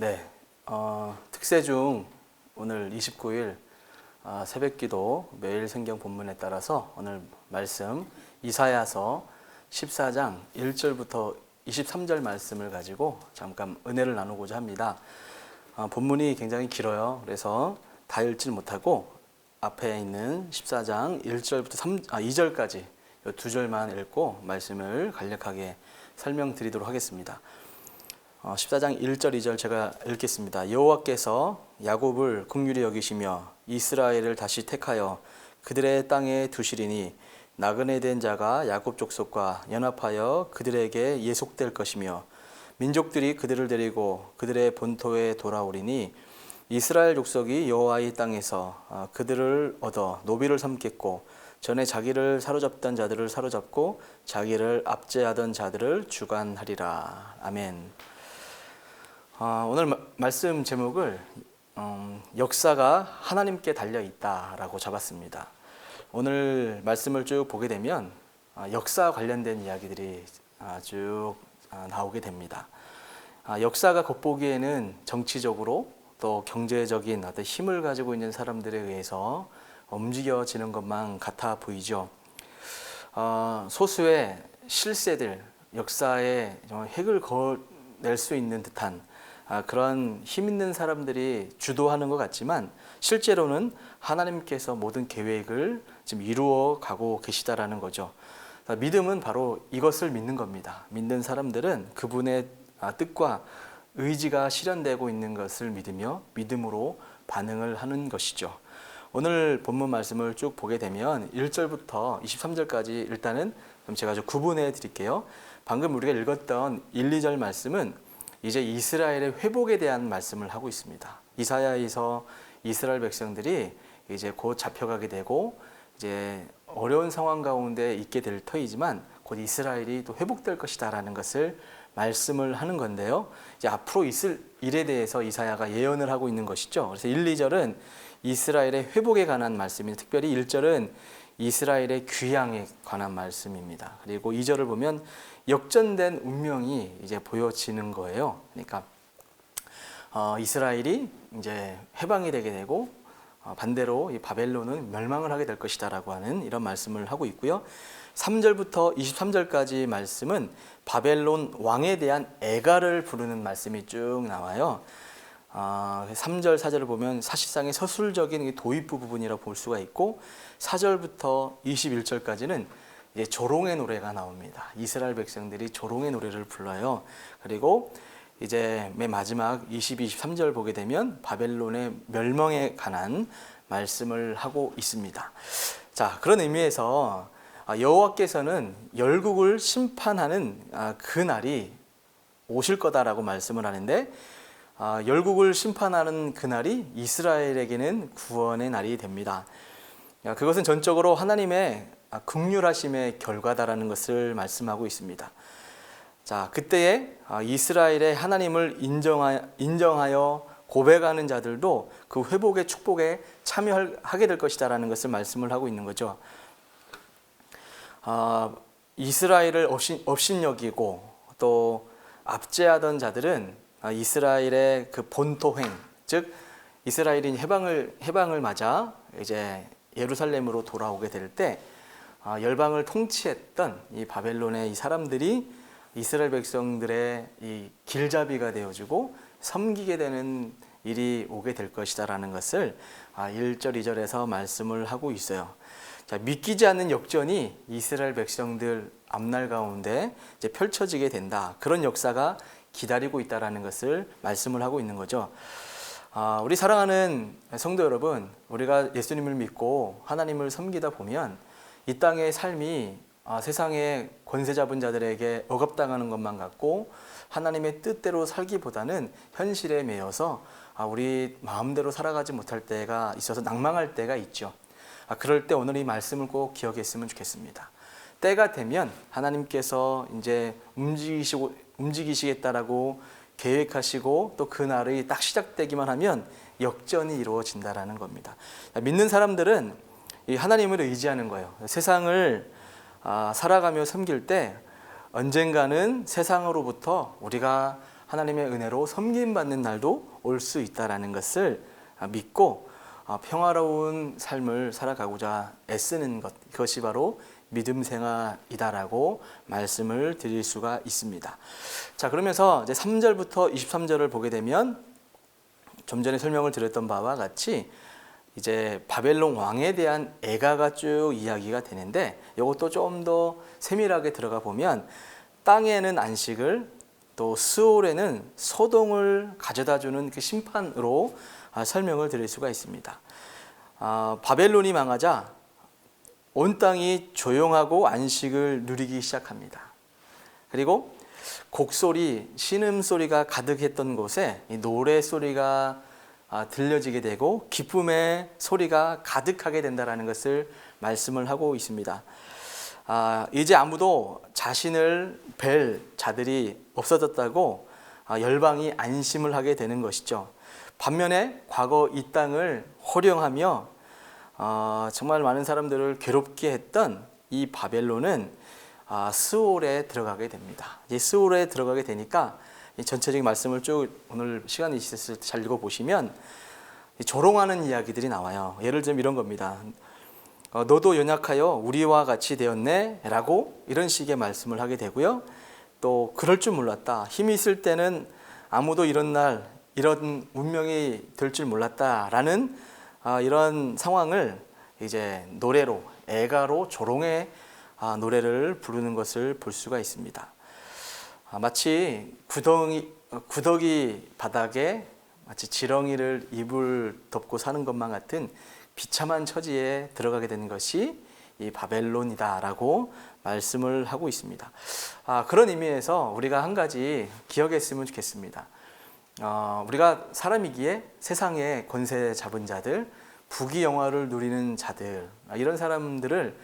네, 특세 중 오늘 29일 새벽기도 매일 성경 본문에 따라서 오늘 말씀 이사야서 14장 1절부터 23절 말씀을 가지고 잠깐 은혜를 나누고자 합니다. 본문이 굉장히 길어요. 그래서 다 읽지 못하고 앞에 있는 14장 1절부터 2절까지 이 두 절만 읽고 말씀을 간략하게 설명드리도록 하겠습니다. 14장 1절 2절 제가 읽겠습니다. 여호와께서 야곱을 긍휼히 여기시며 이스라엘을 다시 택하여 그들의 땅에 두시리니 나그네 된 자가 야곱 족속과 연합하여 그들에게 예속될 것이며 민족들이 그들을 데리고 그들의 본토에 돌아오리니 이스라엘 족속이 여호와의 땅에서 그들을 얻어 노비를 삼겠고 전에 자기를 사로잡던 자들을 사로잡고 자기를 압제하던 자들을 주관하리라. 아멘. 오늘 말씀 제목을 역사가 하나님께 달려있다라고 잡았습니다. 오늘 말씀을 쭉 보게 되면 역사 관련된 이야기들이 쭉 나오게 됩니다. 역사가 겉보기에는 정치적으로 또 경제적인 어떤 힘을 가지고 있는 사람들에 의해서 움직여지는 것만 같아 보이죠. 소수의 실세들, 역사에 획을 그어낼 수 있는 듯한 그런 힘 있는 사람들이 주도하는 것 같지만 실제로는 하나님께서 모든 계획을 지금 이루어 가고 계시다라는 거죠. 믿음은 바로 이것을 믿는 겁니다. 믿는 사람들은 그분의 뜻과 의지가 실현되고 있는 것을 믿으며 믿음으로 반응을 하는 것이죠. 오늘 본문 말씀을 쭉 보게 되면 1절부터 23절까지 일단은 제가 좀 구분해 드릴게요. 방금 우리가 읽었던 1, 2절 말씀은 이제 이스라엘의 회복에 대한 말씀을 하고 있습니다. 이사야에서 이스라엘 백성들이 이제 곧 잡혀가게 되고 이제 어려운 상황 가운데 있게 될 터이지만 곧 이스라엘이 또 회복될 것이다라는 것을 말씀을 하는 건데요. 이제 앞으로 있을 일에 대해서 이사야가 예언을 하고 있는 것이죠. 그래서 1, 2절은 이스라엘의 회복에 관한 말씀이, 특별히 1절은 이스라엘의 귀향에 관한 말씀입니다. 그리고 2절을 보면 역전된 운명이 이제 보여지는 거예요. 그러니까 이스라엘이 이제 해방이 되게 되고 반대로 이 바벨론은 멸망을 하게 될 것이다라고 하는 이런 말씀을 하고 있고요. 3절부터 23절까지 말씀은 바벨론 왕에 대한 애가를 부르는 말씀이 쭉 나와요. 3절, 4절을 보면 사실상의 서술적인 도입부 부분이라고 볼 수가 있고 4절부터 21절까지는 이제 조롱의 노래가 나옵니다. 이스라엘 백성들이 조롱의 노래를 불러요. 그리고 이제 맨 마지막 22, 23절 보게 되면 바벨론의 멸망에 관한 말씀을 하고 있습니다. 자, 그런 의미에서 여호와께서는 열국을 심판하는 그 날이 오실 거다라고 말씀을 하는데 열국을 심판하는 그날이 이스라엘에게는 구원의 날이 됩니다. 그것은 전적으로 하나님의 긍휼하심의 결과다라는 것을 말씀하고 있습니다. 자, 그때에 이스라엘의 하나님을 인정하여 고백하는 자들도 그 회복의 축복에 참여하게 될 것이다라는 것을 말씀을 하고 있는 거죠. 이스라엘을 업신여기고 또 압제하던 자들은 이스라엘의 그 본토행, 즉 이스라엘이 해방을 맞아 이제 예루살렘으로 돌아오게 될 때 열방을 통치했던 이 바벨론의 이 사람들이 이스라엘 백성들의 이 길잡이가 되어주고 섬기게 되는 일이 오게 될 것이다라는 것을 1절, 2절에서 말씀을 하고 있어요. 자, 믿기지 않는 역전이 이스라엘 백성들 앞날 가운데 이제 펼쳐지게 된다. 그런 역사가 기다리고 있다라는 것을 말씀을 하고 있는 거죠. 우리 사랑하는 성도 여러분, 우리가 예수님을 믿고 하나님을 섬기다 보면 이 땅의 삶이 세상의 권세 잡은 자들에게 억압당하는 것만 같고 하나님의 뜻대로 살기보다는 현실에 매여서 우리 마음대로 살아가지 못할 때가 있어서 낭망할 때가 있죠. 그럴 때 오늘 이 말씀을 꼭 기억했으면 좋겠습니다. 때가 되면 하나님께서 이제 움직이시겠다라고 계획하시고 또 그 날이 딱 시작되기만 하면 역전이 이루어진다라는 겁니다. 믿는 사람들은 이 하나님을 의지하는 거예요. 세상을 살아가며 섬길 때 언젠가는 세상으로부터 우리가 하나님의 은혜로 섬김받는 날도 올 수 있다라는 것을 믿고 평화로운 삶을 살아가고자 애쓰는 것, 그것이 바로 믿음 생활이다라고 말씀을 드릴 수가 있습니다. 자, 그러면서 이제 3절부터 23절을 보게 되면 좀 전에 설명을 드렸던 바와 같이 이제 바벨론 왕에 대한 애가가 쭉 이야기가 되는데, 이것도 좀 더 세밀하게 들어가 보면 땅에는 안식을, 또 스올에는 소동을 가져다주는 그 심판으로 설명을 드릴 수가 있습니다. 바벨론이 망하자 온 땅이 조용하고 안식을 누리기 시작합니다. 그리고 곡소리, 신음소리가 가득했던 곳에 노래소리가 들려지게 되고 기쁨의 소리가 가득하게 된다는 것을 말씀을 하고 있습니다. 이제 아무도 자신을 뵐 자들이 없어졌다고 열방이 안심을 하게 되는 것이죠. 반면에 과거 이 땅을 호령하며 정말 많은 사람들을 괴롭게 했던 이 바벨론은 스올에 들어가게 됩니다. 이 스올에 들어가게 되니까 이 전체적인 말씀을 쭉 오늘 시간이 있었을 때 잘 읽어보시면 조롱하는 이야기들이 나와요. 예를 들면 이런 겁니다. 너도 연약하여 우리와 같이 되었네 라고 이런 식의 말씀을 하게 되고요. 또 그럴 줄 몰랐다. 힘이 있을 때는 아무도 이런 날 이런 운명이 될 줄 몰랐다라는 이런 상황을 이제 노래로, 애가로, 조롱의 노래를 부르는 것을 볼 수가 있습니다. 마치 구더기 바닥에 마치 지렁이를 이불 덮고 사는 것만 같은 비참한 처지에 들어가게 되는 것이 이 바벨론이다라고 말씀을 하고 있습니다. 그런 의미에서 우리가 한 가지 기억했으면 좋겠습니다. 우리가 사람이기에 세상의 권세 잡은 자들, 부귀영화를 누리는 자들, 이런 사람들을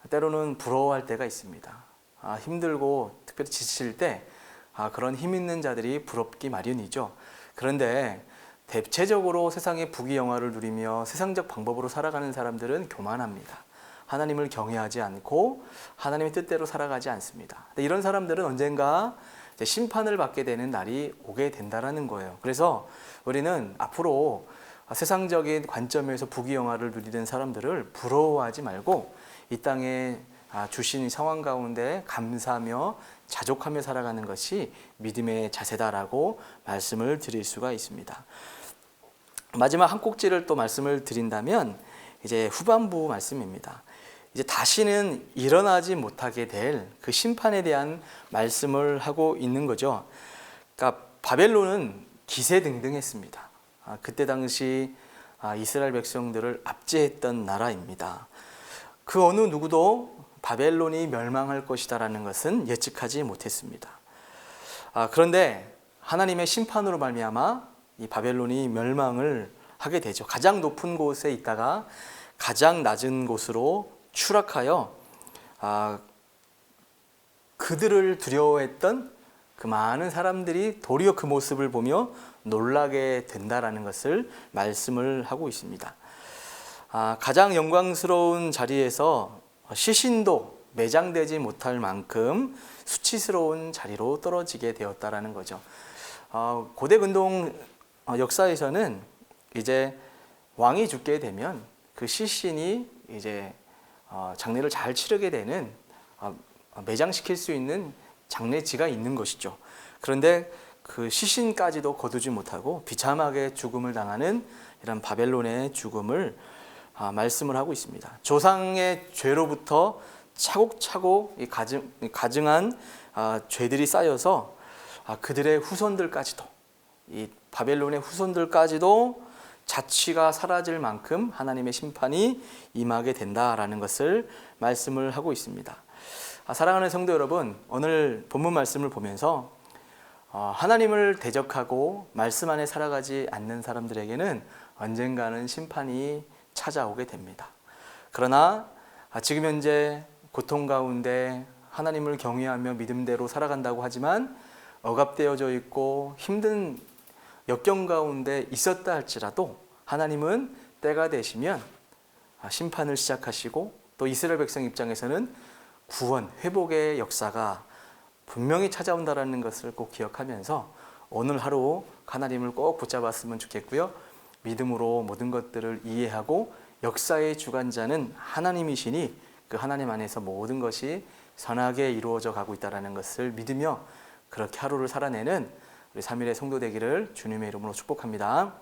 때로는 부러워할 때가 있습니다. 힘들고 특별히 지칠 때 그런 힘 있는 자들이 부럽기 마련이죠. 그런데 대체적으로 세상의 부귀영화를 누리며 세상적 방법으로 살아가는 사람들은 교만합니다. 하나님을 경외하지 않고 하나님의 뜻대로 살아가지 않습니다. 이런 사람들은 언젠가 심판을 받게 되는 날이 오게 된다는 거예요. 그래서 우리는 앞으로 세상적인 관점에서 부귀영화를 누리는 사람들을 부러워하지 말고 이 땅에 주신 상황 가운데 감사하며 자족하며 살아가는 것이 믿음의 자세다라고 말씀을 드릴 수가 있습니다. 마지막 한 꼭지를 또 말씀을 드린다면 이제 후반부 말씀입니다. 이제 다시는 일어나지 못하게 될 그 심판에 대한 말씀을 하고 있는 거죠. 그러니까 바벨론은 기세등등했습니다. 그때 당시 이스라엘 백성들을 압제했던 나라입니다. 그 어느 누구도 바벨론이 멸망할 것이다라는 것은 예측하지 못했습니다. 그런데 하나님의 심판으로 말미암아 이 바벨론이 멸망을 하게 되죠. 가장 높은 곳에 있다가 가장 낮은 곳으로 추락하여 그들을 두려워했던 그 많은 사람들이 도리어 그 모습을 보며 놀라게 된다라는 것을 말씀을 하고 있습니다. 가장 영광스러운 자리에서 시신도 매장되지 못할 만큼 수치스러운 자리로 떨어지게 되었다라는 거죠. 고대 근동 역사에서는 이제 왕이 죽게 되면 그 시신이 이제 장례를 잘 치르게 되는 매장시킬 수 있는 장례지가 있는 것이죠. 그런데 그 시신까지도 거두지 못하고 비참하게 죽음을 당하는 이런 바벨론의 죽음을 말씀을 하고 있습니다. 조상의 죄로부터 차곡차곡 가증한 죄들이 쌓여서 그들의 후손들까지도, 이 바벨론의 후손들까지도 자취가 사라질 만큼 하나님의 심판이 임하게 된다라는 것을 말씀을 하고 있습니다. 사랑하는 성도 여러분, 오늘 본문 말씀을 보면서 하나님을 대적하고 말씀 안에 살아가지 않는 사람들에게는 언젠가는 심판이 찾아오게 됩니다. 그러나 지금 현재 고통 가운데 하나님을 경외하며 믿음대로 살아간다고 하지만 억압되어져 있고 힘든 역경 가운데 있었다 할지라도 하나님은 때가 되시면 심판을 시작하시고 또 이스라엘 백성 입장에서는 구원, 회복의 역사가 분명히 찾아온다는 것을 꼭 기억하면서 오늘 하루 하나님을 꼭 붙잡았으면 좋겠고요. 믿음으로 모든 것들을 이해하고 역사의 주관자는 하나님이시니 그 하나님 안에서 모든 것이 선하게 이루어져 가고 있다는 것을 믿으며 그렇게 하루를 살아내는 우리 3일의 성도 되기를 주님의 이름으로 축복합니다.